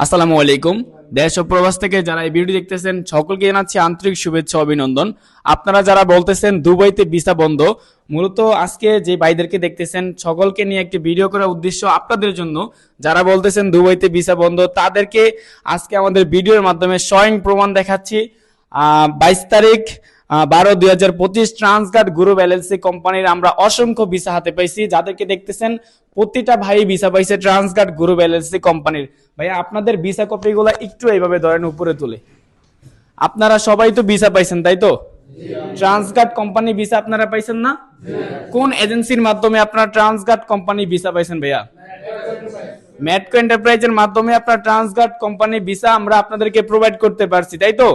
আসসালামু আলাইকুম। দেশ ও প্রবাস থেকে যারা এই ভিডিও দেখতেছেন সকলকে জানাচ্ছি আন্তরিক শুভেচ্ছা ও অভিনন্দন। আপনারা যারা বলতেছেন দুবাইতে ভিসা বন্ধ, মূলত আজকে যে ভাইদেরকে দেখতেছেন সকলকে নিয়ে একটি ভিডিও করার উদ্দেশ্য আপনাদের জন্য। যারা বলতেছেন দুবাইতে ভিসা বন্ধ তাদেরকে আজকে আমাদের ভিডিওর মাধ্যমে স্বয়ং প্রমাণ দেখাচ্ছি। 22 তারিখ 12/2025 ট্রান্সগার্ড গ্রুপ এলএলসি কোম্পানির আমরা অসংখ্য ভিসা হাতে পাইছি। যাদেরকে দেখতেছেন প্রতিটা ভাই ভিসা পাইছে ট্রান্সগার্ড গ্রুপ এলএলসি কোম্পানির। ভাইয়া আপনাদের ভিসা কপিগুলো একটু এইভাবে ধরেন উপরে তুলে। আপনারা সবাই তো ভিসা পাইছেন তাই তো? ট্রান্সগার্ড কোম্পানি ভিসা আপনারা পাইছেন না? কোন এজেন্সির মাধ্যমে আপনারা ট্রান্সগার্ড কোম্পানি ভিসা পাইছেন ভাইয়া? ম্যাটকো এন্টারপ্রাইজের মাধ্যমে আপনার ট্রান্সগার্ড কোম্পানি ভিসা আমরা আপনাদেরকে প্রোভাইড করতে পারছি তাই তো?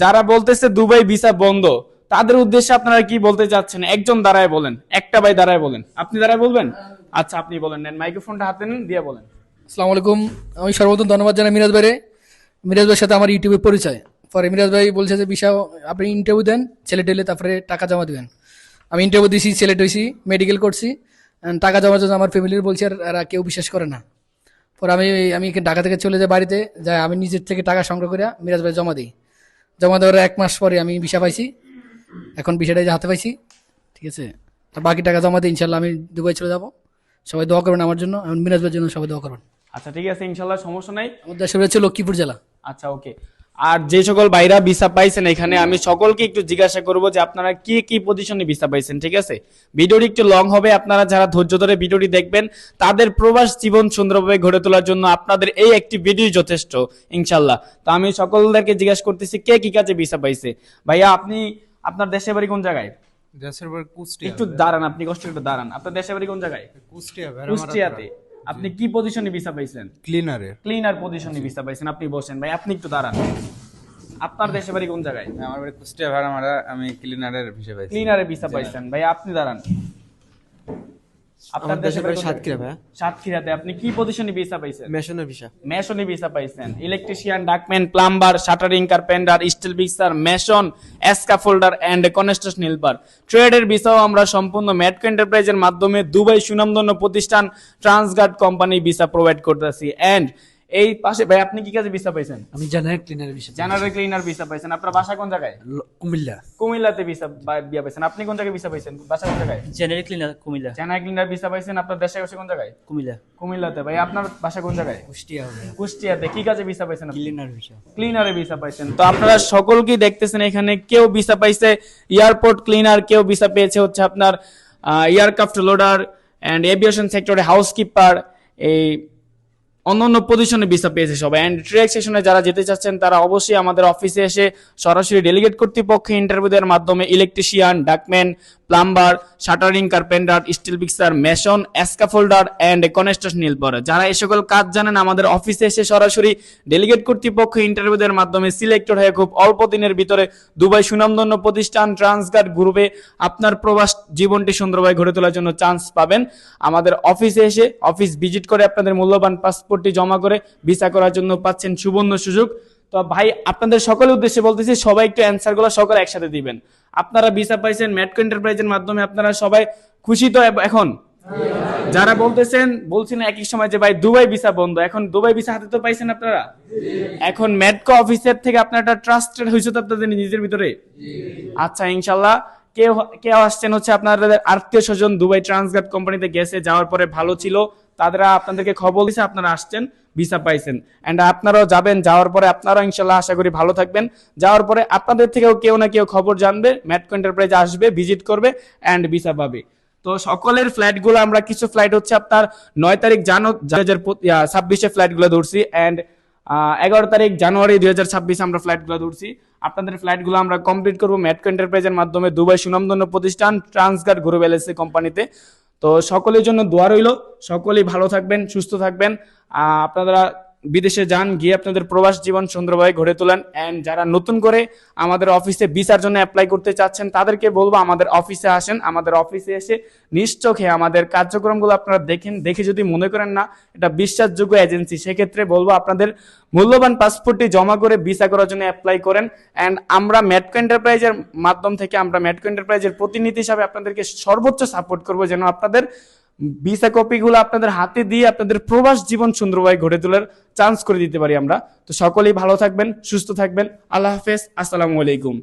যারা বলতেছে দুবাই ভিসা বন্ধ তাদের উদ্দেশ্যে আপনারা কি বলতে চাচ্ছেন? একজন দাঁড়ায় বলেন, একটা ভাই দাঁড়ায় বলেন। আপনি দাঁড়ায় বলবেন? আচ্ছা আপনি বলেন, নেন মাইক্রোফোনটা হাতে নেন, দিয়ে বলেন। আসসালামু আলাইকুম। আমি সর্বপ্রথম ধন্যবাদ জানাই মিরাজ ভাইরে। মিরাজ ভাইয়ের সাথে আমার ইউটিউবে পরিচয়। পরে মিরাজ ভাই বলছে যে বিষয় আপনি ইন্টারভিউ দেন, ছেলে টেলে তারপরে টাকা জমা দিবেন। আমি ইন্টারভিউ দিয়েছি, সিলেক্ট হয়েছি, মেডিকেল করছি, টাকা জমার জন্য আমার ফ্যামিলির বলছে আর এরা কেউ বিশ্বাস করে না। পরে আমি ঢাকা থেকে চলে যাই বাড়িতে, যাই আমি নিজের থেকে টাকা সংগ্রহ করে মিরাজ ভাই জমা দিই। জমা দেওয়ার 1 মাস পরে আমি ভিসা পাইছি। এখন ভিসাটাই হাতে পাইছি, ঠিক আছে। তো বাকি টাকা জমা দিয়ে ইনশাল্লাহ আমি দুবাই চলে যাবো। সবাই দোয়া করবেন আমার জন্য, এবং মিরাজ ভাইয়ের জন্য সবাই দোয়া করবেন। আচ্ছা ঠিক আছে, ইনশাল্লাহ সমস্যা নাই। আমার দেশের হচ্ছে লক্ষ্মীপুর জেলা। আচ্ছা ওকে। আর যে সকল ভাইরা ভিসা পাইছেন এখানে আমি সকলকে একটু জিজ্ঞাসা করব যে আপনারা কি কি পজিশনে ভিসা পাইছেন, ঠিক আছে? ভিডিওটি একটু লং হবে, আপনারা যারা ধৈর্য ধরে ভিডিওটি দেখবেন তাদের প্রবাস জীবন সুন্দরভাবে গড়ে তোলার জন্য আপনাদের এই একটি ভিডিও যথেষ্ট ইনশাল্লাহ। তো আমি সকলদেরকে জিজ্ঞাসা করতেছি কে কি কাজে ভিসা পাইছে। ভাইয়া আপনি আপনার দেশের বাড়ি কোন জায়গায়? দেশের বাড়ি কুষ্টিয়া। একটু দাঁড়ান, আপনি কষ্ট করে দাঁড়ান। আপনার দেশের বাড়ি কোন জায়গায়? কুষ্টিয়া কুষ্টিয়াতে। আপনি কি পজিশনে ভিসা পাইছেন? ক্লিনারে। ক্লিনার পজিশনে ভিসা পাইছেন। আপনি বসেন ভাই, আপনি একটু দাঁড়ান। আপনার দেশের বাড়ি কোন জায়গায়? আমার বাড়ি কুষ্টিয়া ভাড়ামারা, আমি ক্লিনারের ভিসা পাইছি। ক্লিনারে ভিসা পাইছেন ভাই, আপনি দাঁড়ান। আপনার দেশের বাড়ি সাতক্ষীরা ভাই। সাতক্ষীরাতে। আপনি কি পজিশনে ভিসা পাইছেন? মেশনের ভিসা। মেশনে ভিসা পাইছেন। Electrician, ductman, plumber, shuttering, carpenter, steel fixer, mason, scaffolder and construction helper. ট্রেডের ভিসাও আমরা সম্পূর্ণ ম্যাটকো এন্টারপ্রাইজের মাধ্যমে দুবাই সুনামধন্য প্রতিষ্ঠান ট্রান্সগার্ড কোম্পানি ভিসা প্রোভাইড করতেছি। এন্ড এই পাশে ভাই আপনি কি কাজে ভিসা পাইছেন? আমি general cleaner visa. General cleaner visa পাইছেন। আপনার বাসা কোন জায়গায়? কুমিল্লা। কুমিল্লাতে ভিসা বিয়া পাইছেন। আপনি কোন জায়গায় ভিসা পাইছেন? বাসা কোন জায়গায়? General cleaner Comilla. General cleaner visa পাইছেন। আপনার দেশে বসে কোন জায়গায়? কুমিল্লা। কুমিল্লাতে। ভাই আপনার বাসা কোন জায়গায়? কুষ্টিয়া হবে। কুষ্টিয়াতে। কি কাজে ভিসা পাইছেন? Cleaner visa. ক্লিনারে ভিসা পাইছেন। তো আপনারা সকলকেই দেখতেছেন এখানে কেউ ভিসা পাইছে এয়ারপোর্ট ক্লিনার, কেউ ভিসা পেয়েছে হচ্ছে আপনার এয়ারক্রাফট লোডার এন্ড এভিয়েশন সেক্টরে হাউসকিপার, এই অন্যান্য পজিশনে ভিসা পেয়েছে সবাই। এন্ড ট্রেক সেশনে যারা যেতে চাচ্ছেন তারা অবশ্যই আমাদের অফিসে এসে সরাসরি ডেলিগেট কর্তৃপক্ষে ইন্টারভিউ দেওয়ার মাধ্যমে electrician, ductman, plumber, shuttering, carpenter, steel fixer, mason, scaffolder and construction helper যারা এই সকল কাজ জানেন আমাদের অফিসে এসে সরাসরি ডেলিগেট কর্তৃপক্ষে ইন্টারভিউ দেওয়ার মাধ্যমে সিলেক্টেড হয়ে খুব অল্প দিনের ভিতরে দুবাই সুনামধন্য প্রতিষ্ঠান ট্রান্সগার্ড গ্রুপে আপনার প্রবাস জীবনটি সুন্দরভাবে গড়ে তোলার জন্য চান্স পাবেন। আমাদের অফিসে এসে অফিস ভিজিট করে আপনাদের মূল্যবান পাসপোর্টটি জমা করে ভিসা করার জন্য পাচ্ছেন সুবর্ণ সুযোগ। তো ভাই আপনাদের সকলের উদ্দেশ্যে বলতেছি সবাই একটু অ্যান্সার গুলো সকলে একসাথে দিবেন। আপনারা ভিসা পাইছেন ম্যাটকো এন্টারপ্রাইজের মাধ্যমে, আপনারা সবাই খুশি তো? এখন যারা বলছেন একই সময় যে ভাই দুবাই ভিসা বন্ধ, এখন দুবাই ভিসা হাতে তো পাইছেন আপনারা। এখন ম্যাটকো অফিসের থেকে আপনারা একটা ট্রাস্টেড হয়েছে তো আপনাদের নিজের ভিতরে। আচ্ছা ইনশাল্লাহ কেউ আসছেন হচ্ছে আপনাদের আত্মীয় স্বজন দুবাই ট্রান্সগার্ড কোম্পানিতে গেছে, যাওয়ার পরে ভালো ছিল, তারা আপনাদেরকে খবর দিয়েছে, আপনারা আসছেন, ভিসা পাইছেন। এন্ড আপনারাও যাবেন, যাওয়ার পরে আপনারাও ইনশাল্লাহ আশা করি ভালো থাকবেন। যাওয়ার পরে আপনাদের থেকেও কেউ না কেউ খবর জানবে, ম্যাটকো এন্টারপ্রাইজ আসবে, ভিজিট করবে এন্ড ভিসা পাবে। তো সকলের ফ্লাইট গুলো আমরা কিছু ফ্লাইট হচ্ছে আপনার 9 তারিখ জানুয়ারি 2026 ফ্লাইট গুলো ধরছি এন্ড 11 তারিখ জানুয়ারি 2026 আমরা ফ্লাইট গুলো ধরছি। আপনাদের ফ্লাইট গুলো আমরা কমপ্লিট করবো ম্যাটকো এন্টারপ্রাইজের মাধ্যমে দুবাই সুনামধন্য প্রতিষ্ঠান ট্রান্সগার্ড গ্রুপ এলএলসি কোম্পানিতে। তো সকলের জন্য দোয়া রইল, সকলেই ভালো থাকবেন, সুস্থ থাকবেন। আপনারা বিদেশে যান, গিয়ে আপনাদের প্রবাস জীবন সুন্দরভাবে গড়ে তোলেন। এন্ড যারা নতুন করে আমাদের অফিসে ভিসার জন্য অ্যাপ্লাই করতে চাচ্ছেন তাদেরকে বলবো আমাদের অফিসে আসেন। আমাদের অফিসে এসে নিশ্চোখে আমাদের কার্যক্রমগুলো আপনারা দেখে যদি মনে করেন না এটা বিশ্বাসযোগ্য এজেন্সি, সেক্ষেত্রে বলবো আপনাদের মূল্যবান পাসপোর্টটি জমা করে ভিসা করার জন্য অ্যাপ্লাই করেন। এন্ড আমরা ম্যাটকো এন্টারপ্রাইজের মাধ্যম থেকে আমরা ম্যাটকো এন্টারপ্রাইজের প্রতিনিধি হিসাবে আপনাদেরকে সর্বোচ্চ সাপোর্ট করবো যেন আপনাদের ভিসা কপিগুলো আপনাদের হাতে দিয়ে আপনাদের প্রবাস জীবন সুন্দরভাবে গড়ে তোলার চান্স করে দিতে পারি আমরা। তো সকলেই ভালো থাকবেন, সুস্থ থাকবেন। আল্লাহ হাফেজ, আসসালামু আলাইকুম।